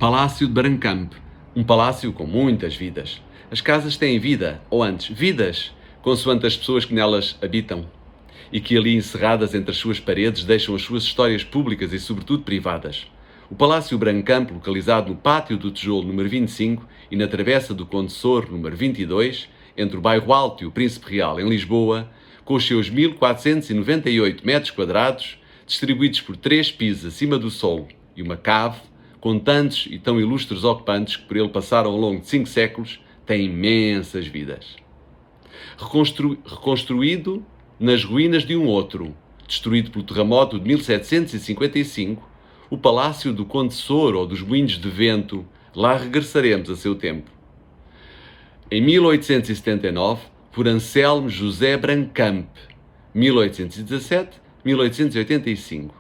Palácio de Brancamp, um palácio com muitas vidas. As casas têm vida, ou antes, vidas, consoante as pessoas que nelas habitam, e que ali encerradas entre as suas paredes deixam as suas histórias públicas e sobretudo privadas. O Palácio Brancamp, localizado no Pátio do Tijolo número 25 e na Travessa do Conde Sor número 22, entre o Bairro Alto e o Príncipe Real em Lisboa, com os seus 1498 metros quadrados, distribuídos por 3 pisos acima do solo e uma cave, com tantos e tão ilustres ocupantes que por ele passaram ao longo de 5 séculos, tem imensas vidas. Reconstruído nas ruínas de um outro, destruído pelo terremoto de 1755, o Palácio do Conde Sor ou dos Moinhos de Vento, lá regressaremos a seu tempo. Em 1879, por Anselmo José Brancamp, 1817-1885,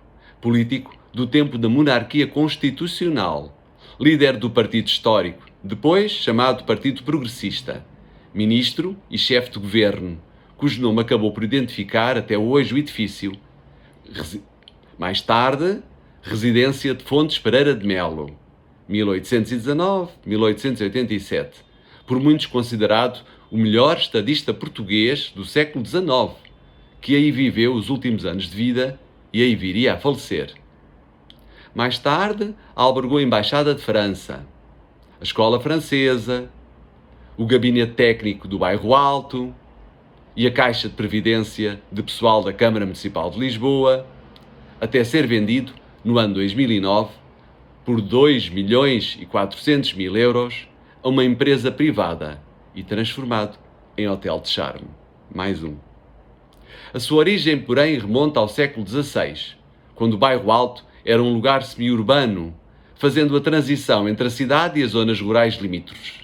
político do tempo da monarquia constitucional, líder do Partido Histórico, depois chamado Partido Progressista, ministro e chefe de governo, cujo nome acabou por identificar até hoje o edifício. Mais tarde, residência de Fontes Pereira de Melo, 1819-1887, por muitos considerado o melhor estadista português do século XIX, que aí viveu os últimos anos de vida e aí viria a falecer. Mais tarde, albergou a Embaixada de França, a Escola Francesa, o Gabinete Técnico do Bairro Alto e a Caixa de Previdência de pessoal da Câmara Municipal de Lisboa, até ser vendido, no ano 2009, por 2.400.000 euros a uma empresa privada e transformado em hotel de charme. Mais um. A sua origem, porém, remonta ao século XVI, quando o Bairro Alto era um lugar semi-urbano, fazendo a transição entre a cidade e as zonas rurais limítrofes.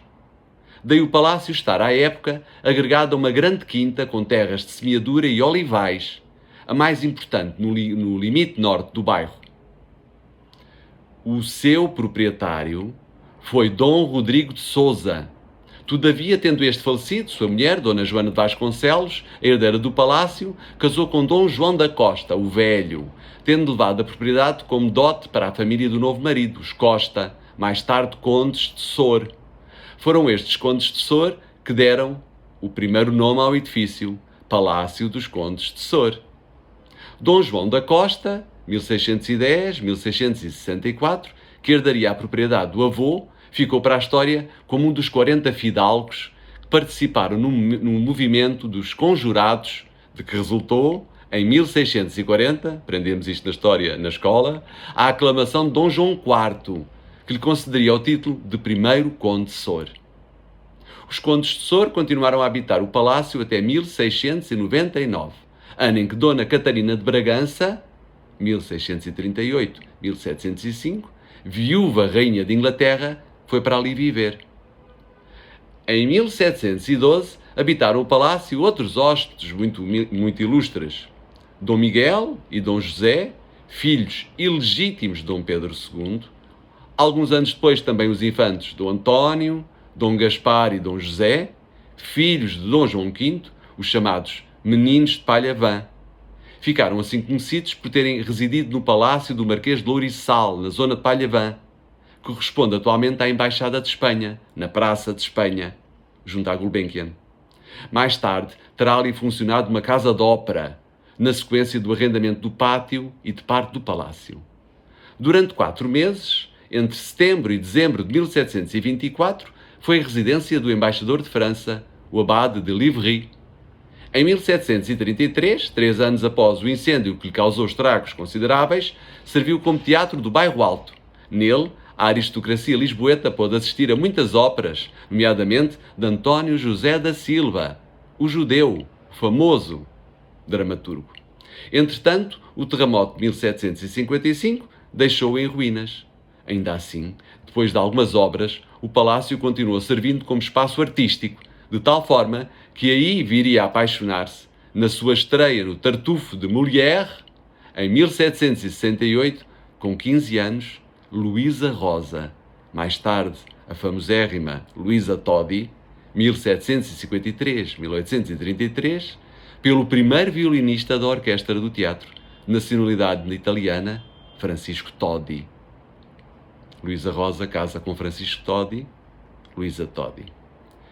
Daí o palácio estar, à época, agregado a uma grande quinta com terras de semeadura e olivais, a mais importante no limite norte do bairro. O seu proprietário foi Dom Rodrigo de Sousa. Todavia, tendo este falecido, sua mulher, Dona Joana de Vasconcelos, a herdeira do palácio, casou com Dom João da Costa, o Velho, tendo levado a propriedade como dote para a família do novo marido, os Costa, mais tarde condes de Sor. Foram estes condes de Sor que deram o primeiro nome ao edifício, Palácio dos Condes de Sor. Dom João da Costa, 1610-1664, que herdaria a propriedade do avô, ficou para a história como um dos 40 fidalgos que participaram no movimento dos conjurados, de que resultou, em 1640, aprendemos isto na história na escola, a aclamação de Dom João IV, que lhe concederia o título de primeiro Conde de Sor. Os Condes de Sor continuaram a habitar o palácio até 1699, ano em que Dona Catarina de Bragança, 1638-1705, viúva rainha de Inglaterra, foi para ali viver. Em 1712, habitaram o palácio outros hóspedes muito ilustres, Dom Miguel e Dom José, filhos ilegítimos de Dom Pedro II, alguns anos depois também os infantes Dom António, Dom Gaspar e Dom José, filhos de Dom João V, os chamados Meninos de Palhavã. Ficaram assim conhecidos por terem residido no palácio do Marquês de Louriçal, na zona de Palhavã, que corresponde atualmente à Embaixada de Espanha, na Praça de Espanha, junto à Gulbenkian. Mais tarde, terá ali funcionado uma casa de ópera, na sequência do arrendamento do pátio e de parte do palácio. Durante 4 meses, entre setembro e dezembro de 1724, foi a residência do embaixador de França, o abade de Livry. Em 1733, 3 anos após o incêndio que lhe causou estragos consideráveis, serviu como teatro do Bairro Alto. Nele, a aristocracia lisboeta pôde assistir a muitas óperas, nomeadamente de António José da Silva, o judeu, famoso dramaturgo. Entretanto, o terremoto de 1755 deixou-o em ruínas. Ainda assim, depois de algumas obras, o palácio continuou servindo como espaço artístico, de tal forma que aí viria a apaixonar-se, na sua estreia no Tartufo de Molière, em 1768, com 15 anos, Luísa Rosa, mais tarde a famosérrima Luísa Todi, 1753-1833, pelo primeiro violinista da orquestra do teatro, nacionalidade italiana, Francisco Todi. Luísa Rosa casa com Francisco Todi, Luísa Todi.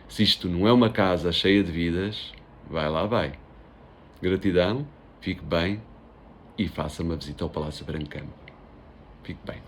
Se isto não é uma casa cheia de vidas, vai lá, vai. Gratidão, fique bem e faça uma visita ao Palácio Branco Campo. Fique bem.